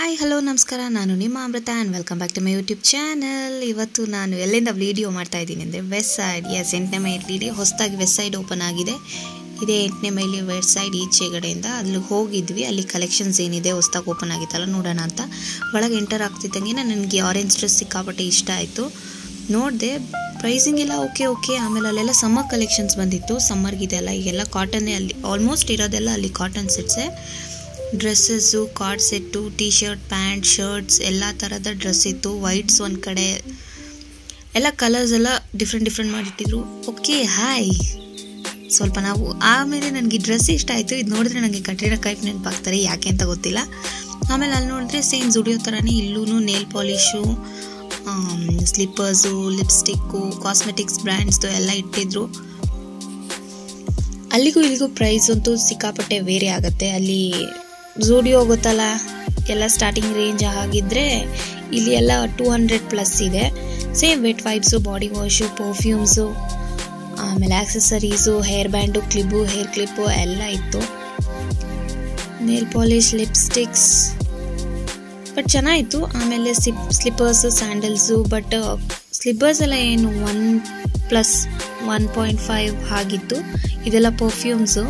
Hi hello ನಮಸ್ಕಾರ, ನಾನು ನಿಮ್ಮ Amrutha and welcome back to my YouTube channel. ಇವತ್ತು ನಾನು ಎಲ್ಲಿಂದ ವಿಡಿಯೋ ಮಾಡ್ತಾ ಇದ್ದೀನಿ ಅಂದರೆ ವೆಸ್ಟ್ ಸೈಡ್. 8ನೇ ಮೈಲಿ ಹೊಸದಾಗಿ ವೆಸ್ಟ್ ಸೈಡ್ ಓಪನ್ ಆಗಿದೆ. ಇದೇ 8ನೇ ಮೈಲಿ ವೆಸ್ಟ್ ಸೈಡ್ ಈಚೆಗಡೆಯಿಂದ ಅಲ್ಲಿ ಹೋಗಿದ್ವಿ. ಅಲ್ಲಿ ಕಲೆಕ್ಷನ್ಸ್ ಏನಿದೆ ಹೊಸದಾಗಿ ಓಪನ್ ಆಗಿತ್ತಲ್ಲ ನೋಡೋಣ ಅಂತ ಒಳಗೆ ಎಂಟರ್ ಆಗ್ತಿದ್ದಂಗೆ ನನಗೆ ಆರೆಂಜ್ ಡ್ರೆಸ್ ಸಿಕ್ಕಾಪಟ್ಟೆ ಇಷ್ಟ ಆಯಿತು. ನೋಡಿದೆ, ಪ್ರೈಸಿಂಗ್ ಎಲ್ಲ ಓಕೆ. ಆಮೇಲೆ ಅಲ್ಲೆಲ್ಲ ಸಮ್ಮರ್ ಕಲೆಕ್ಷನ್ಸ್ ಬಂದಿತ್ತು. ಸಮ್ಮರ್ಗಿದೆ ಅಲ್ಲ, ಈಗೆಲ್ಲ ಕಾಟನ್ನೇ, ಅಲ್ಲಿ ಆಲ್ಮೋಸ್ಟ್ ಇರೋದೆಲ್ಲ ಅಲ್ಲಿ ಕಾಟನ್ ಸೆಟ್ಸೇ. Dresses, card set, T shirt, pant, shirts ಎಲ್ಲ ಥರದ ಡ್ರೆಸ್ ಇತ್ತು. ವೈಟ್ಸ್ ಒಂದು ಕಡೆ, ಎಲ್ಲ ಕಲರ್ಸ್ ಎಲ್ಲ ಡಿಫ್ರೆಂಟ್ ಮಾಡಿಟ್ಟಿದ್ರು. ಓಕೆ ಹಾಯ್ ಸ್ವಲ್ಪ ನಾವು ಆಮೇಲೆ ನನಗೆ ಡ್ರೆಸ್ ಇಷ್ಟ ಆಯಿತು. ಇದು ನೋಡಿದ್ರೆ ನನಗೆ ಕಟ್ರಿನಾ ಕೈಫ್ ನೆನಪಾಗ್ತಾರೆ, ಯಾಕೆ ಅಂತ ಗೊತ್ತಿಲ್ಲ. ಆಮೇಲೆ ಅಲ್ಲಿ ನೋಡಿದ್ರೆ ಸೇಮ್ ಜುಡಿಯೋ ಥರನೇ ಇಲ್ಲೂ nail polish, slippers, lipstick, cosmetics ಬ್ರ್ಯಾಂಡ್ಸ್ದು ಎಲ್ಲ ಇಟ್ಟಿದ್ರು. ಅಲ್ಲಿಗೂ ಇಲ್ಲಿಗೂ ಪ್ರೈಸ್ ಅಂತೂ ಸಿಕ್ಕಾಪಟ್ಟೆ ವೇರಿ ಆಗುತ್ತೆ. ಅಲ್ಲಿ ಜುಡಿಯೋ ಗೊತ್ತಲ್ಲ, ಎಲ್ಲ ಸ್ಟಾರ್ಟಿಂಗ್ ರೇಂಜ್ ಆಗಿದ್ದರೆ ಇಲ್ಲಿ ಎಲ್ಲ 200+ ಇದೆ. Same wet wipes, body wash, perfumes, ಆಮೇಲೆ accessories, hair band, hair clip ಎಲ್ಲ ಇತ್ತು. ನೇಲ್ ಪಾಲಿಶ್, ಲಿಪ್ಸ್ಟಿಕ್ಸ್, ಬಟ್ ಚೆನ್ನಾಗಿತ್ತು. ಆಮೇಲೆ ಸ್ಲಿಪ್ಪರ್ಸು, ಸ್ಯಾಂಡಲ್ಸು, ಬಟ್ ಸ್ಲಿಪ್ಪರ್ಸ್ ಎಲ್ಲ ಏನು 1+1.5 ಆಗಿತ್ತು. ಇದೆಲ್ಲ ಪರ್ಫ್ಯೂಮ್ಸು,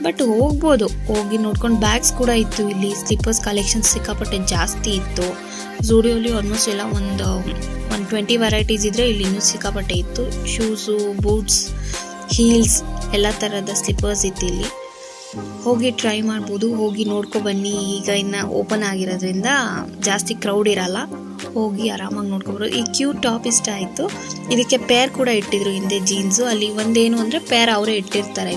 ಬಟ್ ಹೋಗ್ಬೋದು, ಹೋಗಿ ನೋಡ್ಕೊಂಡು. ಬ್ಯಾಗ್ಸ್ ಕೂಡ ಇತ್ತು. ಇಲ್ಲಿ ಸ್ಲಿಪ್ಪರ್ಸ್ ಕಲೆಕ್ಷನ್ಸ್ ಸಿಕ್ಕಾಪಟ್ಟೆ ಜಾಸ್ತಿ ಇತ್ತು. ಜುಡಿಯೋಲಿ ಆಲ್ಮೋಸ್ಟ್ ಎಲ್ಲ ಒಂದು 20 ವೆರೈಟೀಸ್ ಇದ್ದರೆ ಇಲ್ಲಿ ಇನ್ನೂ ಸಿಕ್ಕಾಪಟ್ಟೆ ಇತ್ತು. ಶೂಸು, ಬೂಟ್ಸ್, ಹೀಲ್ಸ್ ಎಲ್ಲ ಥರದ ಸ್ಲಿಪ್ಪರ್ಸ್ ಇತ್ತು. ಇಲ್ಲಿ ಹೋಗಿ ಟ್ರೈ ಮಾಡ್ಬೋದು, ಹೋಗಿ ನೋಡ್ಕೊಬನ್ನಿ. ಈಗ ಇನ್ನು ಓಪನ್ ಆಗಿರೋದ್ರಿಂದ ಜಾಸ್ತಿ ಕ್ರೌಡ್ ಇರಲ್ಲ, ಹೋಗಿ ಆರಾಮಾಗಿ ನೋಡ್ಕೊಬರೋದು. ಈ ಕ್ಯೂಟ್ ಟಾಪ್ ಇಷ್ಟ ಆಯಿತು. ಇದಕ್ಕೆ ಪೇರ್ ಕೂಡ ಇಟ್ಟಿದ್ರು ಹಿಂದೆ, ಜೀನ್ಸು. ಅಲ್ಲಿ ಒಂದೇನು ಅಂದರೆ ಪೇರ್ ಅವರೇ ಇಟ್ಟಿರ್ತಾರೆ,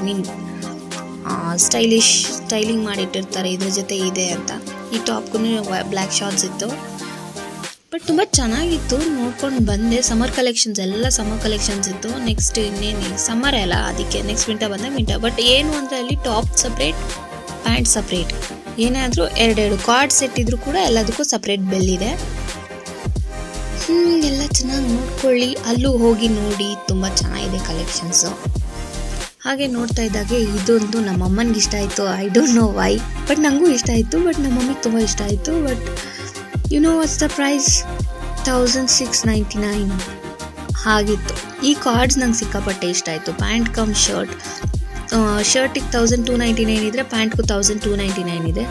ಸ್ಟೈಲಿಂಗ್ ಮಾಡಿಟ್ಟಿರ್ತಾರೆ, ಇದ್ರ ಜೊತೆ ಇದೆ ಅಂತ. ಈ ಟಾಪ್ಗೂ ಬ್ಲ್ಯಾಕ್ ಶಾರ್ಟ್ಸ್ ಇತ್ತು, ಬಟ್ ತುಂಬ ಚೆನ್ನಾಗಿತ್ತು. ನೋಡ್ಕೊಂಡು ಬಂದೆ. ಸಮ್ಮರ್ ಕಲೆಕ್ಷನ್ಸ್ ಇತ್ತು. ನೆಕ್ಸ್ಟ್ ಇನ್ನೇನು ಸಮ್ಮರ್ ಅಲ್ಲ, ಅದಕ್ಕೆ ನೆಕ್ಸ್ಟ್ ವಿಂಟರ್. ಬಟ್ ಏನು ಅಂದರೆ ಅಲ್ಲಿ ಟಾಪ್ ಸಪ್ರೇಟ್, ಪ್ಯಾಂಟ್ ಸಪ್ರೇಟ್. ಏನಾದರೂ ಎರಡು ಕಾರ್ಡ್ ಸೆಟ್ ಇದ್ರೂ ಕೂಡ ಎಲ್ಲದಕ್ಕೂ ಸಪ್ರೇಟ್ ಬೆಲ್ ಇದೆ. ಎಲ್ಲ ಚೆನ್ನಾಗಿ ನೋಡ್ಕೊಳ್ಳಿ. ಅಲ್ಲೂ ಹೋಗಿ ನೋಡಿ, ತುಂಬ ಚೆನ್ನಾಗಿದೆ ಕಲೆಕ್ಷನ್ಸು. ಹಾಗೆ ನೋಡ್ತಾ ಇದ್ದಾಗೆ ಇದೊಂದು ನಮ್ಮಮ್ಮನಿಗೆ ಇಷ್ಟ ಆಯಿತು. I don't know why, but ನನಗೂ ಇಷ್ಟ ಆಯಿತು. ಬಟ್ ನಮ್ಮ ಮಮ್ಮಿಗೆ ತುಂಬ ಇಷ್ಟ ಆಯಿತು. But you know what's the price? 1699 ಆಗಿತ್ತು. ಈ ಕಾರ್ಡ್ಸ್ ನಂಗೆ ಸಿಕ್ಕಾಪಟ್ಟೆ ಇಷ್ಟ ಆಯಿತು. ಪ್ಯಾಂಟ್ ಕಮ್ ಶರ್ಟಿಗೆ 1299 ಇದ್ದರೆ ಪ್ಯಾಂಟ್ಗೂ 1299 ಇದೆ.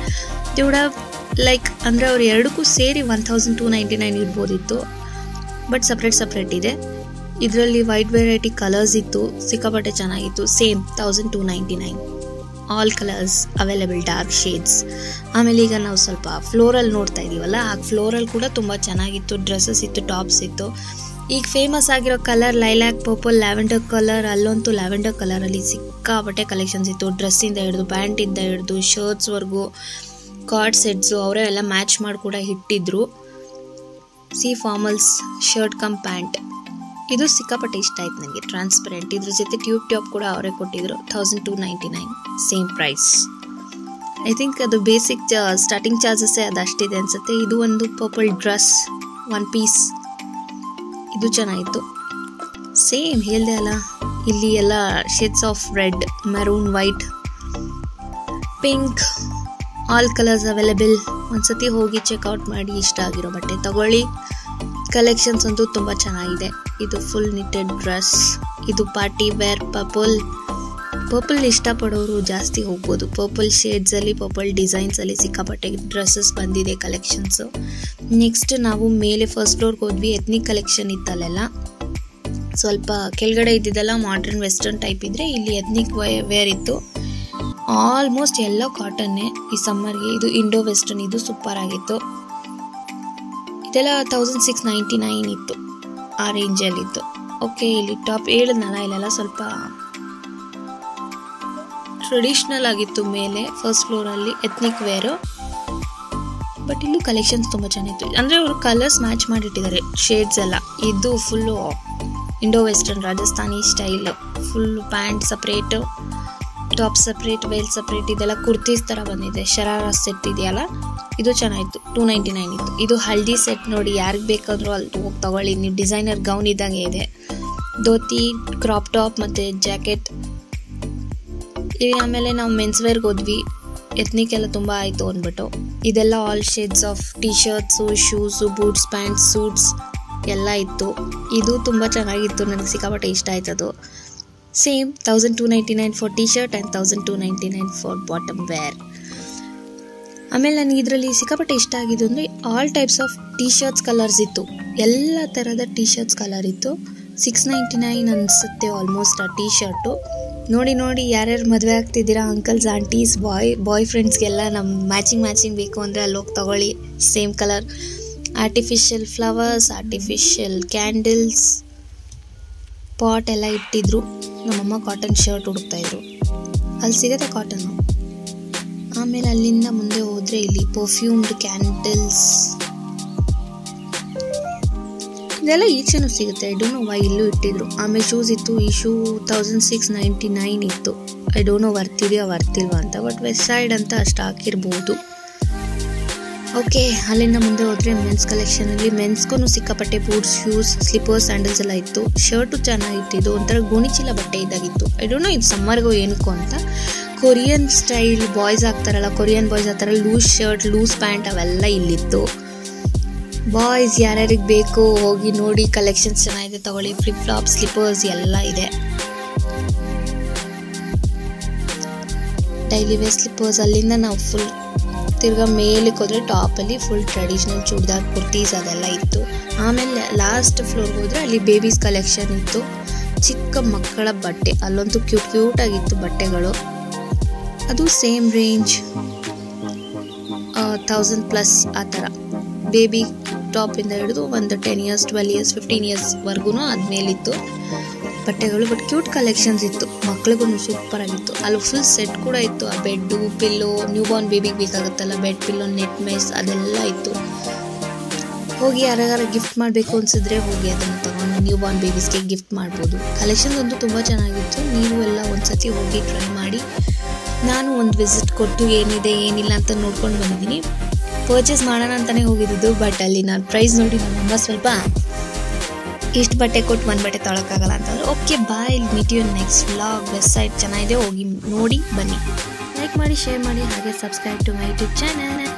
ಕೂಡ ಲೈಕ್ ಅಂದರೆ ಅವ್ರು ಎರಡಕ್ಕೂ ಸೇರಿ 1299 ಇರ್ಬೋದಿತ್ತು, ಬಟ್ ಸಪ್ರೇಟ್ ಇದೆ. ಇದರಲ್ಲಿ ವೈಡ್ ವೆರೈಟಿ ಕಲರ್ಸ್ ಇತ್ತು, ಸಿಕ್ಕಾಪಟ್ಟೆ ಚೆನ್ನಾಗಿತ್ತು. Same 1299, all colours available, dark shades. ಆಮೇಲೆ ಈಗ ನಾವು ಸ್ವಲ್ಪ ಫ್ಲೋರಲ್ ನೋಡ್ತಾ ಇದ್ದೀವಲ್ಲ, ಆ ಫ್ಲೋರಲ್ ಕೂಡ ತುಂಬ ಚೆನ್ನಾಗಿತ್ತು. ಡ್ರೆಸ್ಸಸ್ ಇತ್ತು, ಟಾಪ್ಸ್ ಇತ್ತು. ಈಗ ಫೇಮಸ್ ಆಗಿರೋ ಕಲರ್ ಲೈಲ್ಯಾಕ್, ಪರ್ಪಲ್, ಲ್ಯಾವೆಂಡರ್ ಕಲರ್. ಅಲ್ಲಂತೂ ಲ್ಯಾವೆಂಡರ್ ಕಲರಲ್ಲಿ ಸಿಕ್ಕಾಪಟ್ಟೆ ಕಲೆಕ್ಷನ್ಸ್ ಇತ್ತು. ಡ್ರೆಸ್ಸಿಂದ ಹಿಡಿದು, ಪ್ಯಾಂಟಿಂದ ಹಿಡಿದು, ಶರ್ಟ್ಸ್ವರೆಗೂ, ಕಾರ್ಡ್ ಸೆಟ್ಸು ಅವರೇ ಎಲ್ಲ ಮ್ಯಾಚ್ ಮಾಡಿ ಕೂಡ ಇಟ್ಟಿದ್ರು. ಫಾರ್ಮಲ್ಸ್ ಶರ್ಟ್ ಕಮ್ ಪ್ಯಾಂಟ್, ಇದು ಸಿಕ್ಕಾಪಟ್ಟೆ ಇಷ್ಟ ಆಯ್ತು ನನಗೆ. ಟ್ರಾನ್ಸ್ಪರೆಂಟ್, ಇದ್ರ ಜೊತೆ ಟ್ಯೂಬ್ ಟಾಪ್ ಕೂಡ ಅವರೇ ಕೊಟ್ಟಿದ್ರು. 1299 ಸೇಮ್ ಪ್ರೈಸ್. ಐ ಥಿಂಕ್ ಅದು ಬೇಸಿಕ್ ಸ್ಟಾರ್ಟಿಂಗ್ ಚಾರ್ಜಸ್ಸೇ ಅದಷ್ಟಿದೆ ಅನಿಸುತ್ತೆ. ಇದು ಒಂದು ಪರ್ಪಲ್ ಡ್ರೆಸ್, 1 ಪೀಸ್, ಇದು ಚೆನ್ನಾಗಿತ್ತು. ಸೇಮ್ ಹೇಳಿದೆ ಅಲ್ಲ, ಇಲ್ಲಿ ಎಲ್ಲ shades of red, maroon, white, pink, all colours available. ಒಂದ್ಸತಿ ಹೋಗಿ ಚೆಕ್ಔಟ್ ಮಾಡಿ ಇಷ್ಟ ಆಗಿರೋ ಬಟ್ಟೆ ತಗೊಳ್ಳಿ. ಕಲೆಕ್ಷನ್ಸ್ ಅಂತೂ ತುಂಬ ಚೆನ್ನಾಗಿದೆ. ಇದು ಫುಲ್ ನಿಟೆಡ್ ಡ್ರೆಸ್, ಇದು ಪಾರ್ಟಿ ವೇರ್. ಪರ್ಪಲ್ ಇಷ್ಟಪಡೋರು ಜಾಸ್ತಿ ಹೋಗ್ಬೋದು. ಪರ್ಪಲ್ ಶೇಡ್ಸಲ್ಲಿ, ಪರ್ಪಲ್ ಡಿಸೈನ್ಸಲ್ಲಿ ಸಿಕ್ಕಾಪಟ್ಟೆ ಡ್ರೆಸ್ಸಸ್ ಬಂದಿದೆ ಕಲೆಕ್ಷನ್ಸು. ನೆಕ್ಸ್ಟ್ ನಾವು ಮೇಲೆ ಫಸ್ಟ್ ಫ್ಲೋರ್ಗೆ ಹೋದ್ವಿ. ಎತ್ನಿಕ್ ಕಲೆಕ್ಷನ್ ಇತ್ತಲ್ಲೆಲ್ಲ. ಸ್ವಲ್ಪ ಕೆಳಗಡೆ ಇದ್ದಿದ್ದೆಲ್ಲ ಮಾಡ್ರನ್ ವೆಸ್ಟರ್ನ್ ಟೈಪ್ ಇದ್ದರೆ, ಇಲ್ಲಿ ಎತ್ನಿಕ್ ವೇರ್ ಇತ್ತು. ಆಲ್ಮೋಸ್ಟ್ ಎಲ್ಲ ಕಾಟನ್ನೇ ಈ ಸಮ್ಮರ್ಗೆ. ಇದು ಇಂಡೋ ವೆಸ್ಟರ್ನ್, ಇದು ಸೂಪರ್ ಆಗಿತ್ತು. ಇದೆಲ್ಲ 1699 ಇತ್ತು, ಆ ರೇಂಜಲ್ಲಿತ್ತು. ಓಕೆ, ಇಲ್ಲಿ ಟಾಪ್ ಹೇಳಿದ್ನಲ್ಲ, ಇಲ್ಲೆಲ್ಲ ಸ್ವಲ್ಪ ಟ್ರೆಡಿಷ್ನಲ್ ಆಗಿತ್ತು. ಮೇಲೆ ಫಸ್ಟ್ ಫ್ಲೋರಲ್ಲಿ ಎತ್ನಿಕ್ ವೇರು, ಬಟ್ ಇಲ್ಲೂ ಕಲೆಕ್ಷನ್ಸ್ ತುಂಬ ಚೆನ್ನಾಗಿತ್ತು. ಅಂದರೆ ಅವರು ಕಲರ್ಸ್ ಮ್ಯಾಚ್ ಮಾಡಿಟ್ಟಿದ್ದಾರೆ, ಶೇಡ್ಸ್ ಎಲ್ಲ. ಇದು full Indo western Rajasthani style. Full pant separate, top separate, veil separate. ಇದೆಲ್ಲ ಕುರ್ತೀಸ್ ಥರ ಬಂದಿದೆ. ಶರಾರ ಸೆಟ್ ಇದೆಯಲ್ಲ, ಇದು ಚೆನ್ನಾಗಿತ್ತು. 299 ಇತ್ತು. ಇದು ಹಲ್ದಿ ಸೆಟ್ ನೋಡಿ, ಯಾರಿಗೆ ಬೇಕಾದರೂ ಅಲ್ಲಿ ಹೋಗಿ ತಗೊಳ್ಳಿ. ನೀವು ಡಿಸೈನರ್ ಗೌನ್ ಇದ್ದಂಗೆ ಇದೆ. ಧೋತಿ, ಕ್ರಾಪ್ ಟಾಪ್ ಮತ್ತು ಜಾಕೆಟ್. ಆಮೇಲೆ ನಾವು ಮೆನ್ಸ್ ವೇರ್ಗೆ ಹೋದ್ವಿ. ಎತ್ನಿಕ್ ಎಲ್ಲ ತುಂಬ ಆಯಿತು ಅಂದ್ಬಿಟ್ಟು ಇದೆಲ್ಲ all shades of T shirts shoes boots pants suits ಎಲ್ಲ ಇತ್ತು. ಇದು ತುಂಬ ಚೆನ್ನಾಗಿತ್ತು, ನನಗೆ ಸಿಕ್ಕಾಪಟ್ಟೆ ಇಷ್ಟ ಆಯ್ತದು. Same 1299 for T shirt and 1299 for bottom wear. ಆಮೇಲೆ ನನಗೆ ಇದರಲ್ಲಿ ಸಿಕ್ಕಾಪಟ್ಟೆ ಇಷ್ಟ ಆಗಿದ್ದು ಅಂದರೆ all types of T shirts colours ಇತ್ತು, ಎಲ್ಲ ಥರದ ಟಿ ಶರ್ಟ್ಸ್ ಕಲರ್ ಇತ್ತು. 699 ಅನಿಸುತ್ತೆ ಆಲ್ಮೋಸ್ಟ್ ಆ ಟಿ ಶರ್ಟು. ನೋಡಿ ಯಾರ್ಯಾರು ಮದುವೆ ಆಗ್ತಿದ್ದೀರಾ ಅಂಕಲ್ಸ್ ಆಂಟೀಸ್ ಬಾಯ್ ಫ್ರೆಂಡ್ಸ್ಗೆಲ್ಲ ನಮ್ಮ ಮ್ಯಾಚಿಂಗ್ ಬೇಕು ಅಂದರೆ ಅಲ್ಲಿ ಹೋಗಿ ತೊಗೊಳ್ಳಿ. Same colour artificial flowers, artificial candles, pot ಎಲ್ಲ ಇಟ್ಟಿದ್ರು. ನಮ್ಮಮ್ಮ ಕಾಟನ್ ಶರ್ಟ್ ಹುಡುಕ್ತಾಯಿದ್ರು, ಅಲ್ಲಿ ಸಿಗುತ್ತೆ ಕಾಟನ್ನು. ಆಮೇಲೆ ಅಲ್ಲಿಂದ ಮುಂದೆ ಹೋದರೆ ಇಲ್ಲಿ ಪರ್ಫ್ಯೂಮ್ಡ್ ಕ್ಯಾಂಡಲ್ಸ್ ಇದೆಲ್ಲ ಈಚೆನೂ ಸಿಗುತ್ತೆ. ಐ ಡೋಂಟ್ ನೋ ವೈ ಇಲ್ಲೂ ಇಟ್ಟಿದ್ರು. ಆಮೇಲೆ ಶೂಸ್ ಇತ್ತು, ಈ ಶೂ 1699 ಇತ್ತು. ಐ ಡೋಂಟ್ ನೋ ವರ್ತಿದೆಯೋ ವರ್ತಿಲ್ವಾ ಅಂತ, ಬಟ್ ವೆಸ್ಟ್ ಸೈಡ್ ಅಂತ ಅಷ್ಟು ಹಾಕಿರ್ಬೋದು. ಓಕೆ, ಅಲ್ಲಿಂದ ಮುಂದೆ ಹೋದರೆ ಮೆನ್ಸ್ ಕಲೆಕ್ಷನಲ್ಲಿ ಮೆನ್ಸ್ಗೂ ಸಿಕ್ಕಾಪಟ್ಟೆ ಬೂಟ್ಸ್ ಶೂಸ್ ಸ್ಲಿಪ್ಪರ್ಸ್ ಸ್ಯಾಂಡಲ್ಸ್ ಎಲ್ಲ ಇತ್ತು. ಶರ್ಟು ಚೆನ್ನಾಗಿತ್ತು, ಇದು ಒಂಥರ ಗೋಣಿಚೀಲ ಬಟ್ಟೆ ಇದಾಗಿತ್ತು. ಐ ಡೋಂಟ್ ನೋ ಇದು ಸಮ್ಮರ್ಗೂ ಏನಕ್ಕೂ ಅಂತ. ಕೊರಿಯನ್ ಸ್ಟೈಲ್ ಬಾಯ್ಸ್ ಆಗ್ತಾರಲ್ಲ, ಕೊರಿಯನ್ ಬಾಯ್ಸ್ ಆ ಥರ ಲೂಸ್ ಶರ್ಟ್ ಲೂಸ್ ಪ್ಯಾಂಟ್ ಅವೆಲ್ಲ ಇಲ್ಲಿತ್ತು. ಬಾಯ್ಸ್ ಯಾರ್ಯಾರಿಗೆ ಬೇಕು ಹೋಗಿ ನೋಡಿ, ಕಲೆಕ್ಷನ್ಸ್ ಚೆನ್ನಾಗಿದೆ ತಗೊಳ್ಳಿ. ಫ್ಲಿಪ್ ಫ್ಲಾಪ್ ಸ್ಲಿಪ್ಪರ್ಸ್ ಎಲ್ಲ ಇದೆ. Daily wear slippers. ಅಲ್ಲಿಂದ ನಾವು ಫುಲ್ ತಿರ್ಗಾ ಮೇಲಕ್ಕೆ ಹೋದರೆ ಟಾಪಲ್ಲಿ ಫುಲ್ ಟ್ರೆಡಿಷ್ನಲ್ ಚೂಡಿದಾರ್ ಕುರ್ತೀಸ್ ಅದೆಲ್ಲ ಇತ್ತು. ಆಮೇಲೆ ಲಾಸ್ಟ್ ಫ್ಲೋರ್ಗೆ ಹೋದರೆ ಅಲ್ಲಿ ಬೇಬೀಸ್ ಕಲೆಕ್ಷನ್ ಇತ್ತು, ಚಿಕ್ಕ ಮಕ್ಕಳ ಬಟ್ಟೆ. ಅಲ್ಲಂತೂ ಕ್ಯೂಟ್ ಆಗಿತ್ತು ಬಟ್ಟೆಗಳು. ಅದು ಸೇಮ್ ರೇಂಜ್ 1000+ ಆ ಥರ. ಬೇಬಿ ಟಾಪಿಂದ ಹಿಡಿದು ಒಂದು 10 years 12 years 15 years ವರ್ಗೂ ಅದ್ಮೇಲಿತ್ತು ಬಟ್ಟೆಗಳು. ಬಟ್ ಕ್ಯೂಟ್ ಕಲೆಕ್ಷನ್ಸ್ ಇತ್ತು, ಮಕ್ಳಿಗೂ ಸೂಪರ್ ಆಗಿತ್ತು. ಅಲ್ಲಿ ಫುಲ್ ಸೆಟ್ ಕೂಡ ಇತ್ತು. ಆ ಬೆಡ್ಡು ಪಿಲ್ಲೋ, ನ್ಯೂ ಬಾರ್ನ್ ಬೇಬಿಗೆ ಬೇಕಾಗುತ್ತಲ್ಲ ಬೆಡ್ ಪಿಲ್ಲೋ ನೆಟ್ ಮೇಸ್ ಅದೆಲ್ಲ ಇತ್ತು. ಹೋಗಿ ಯಾರ್ಯಾರು ಗಿಫ್ಟ್ ಮಾಡಬೇಕು ಅನ್ಸಿದ್ರೆ ಹೋಗಿ ಅದನ್ನು ತಗೊಂಡು ನ್ಯೂ ಬಾರ್ನ್ ಬೇಬೀಸ್ಗೆ ಗಿಫ್ಟ್ ಮಾಡ್ಬೋದು. ಕಲೆಕ್ಷನ್ಸ್ ಅಂತೂ ತುಂಬ ಚೆನ್ನಾಗಿತ್ತು. ನೀವು ಎಲ್ಲ ಒಂದ್ಸತಿ ಹೋಗಿ ಟ್ರೈ ಮಾಡಿ. ನಾನು ಒಂದು ವಿಸಿಟ್ ಕೊಟ್ಟು ಏನಿದೆ ಏನಿಲ್ಲ ಅಂತ ನೋಡ್ಕೊಂಡು ಬಂದಿದ್ದೀನಿ. ಪರ್ಚೇಸ್ ಮಾಡೋಣ ಅಂತಲೇ ಹೋಗಿದ್ದು, ಬಟ್ ಅಲ್ಲಿ ನಾನು ಪ್ರೈಸ್ ನೋಡಿ ನಮ್ಮಮ್ಮ ಸ್ವಲ್ಪ ಇಷ್ಟು ಬಟ್ಟೆ ಕೊಟ್ಟು ಒಂದು ಬಟ್ಟೆ ತೊಗೊಳಕ್ಕಾಗಲ್ಲ ಅಂತಂದ್ರೆ okay bye, meet you next vlog. Website ಚೆನ್ನಾಗಿದೆ, ಹೋಗಿ ನೋಡಿ ಬನ್ನಿ. ಲೈಕ್ ಮಾಡಿ, ಶೇರ್ ಮಾಡಿ, ಹಾಗೆ subscribe to my YouTube channel.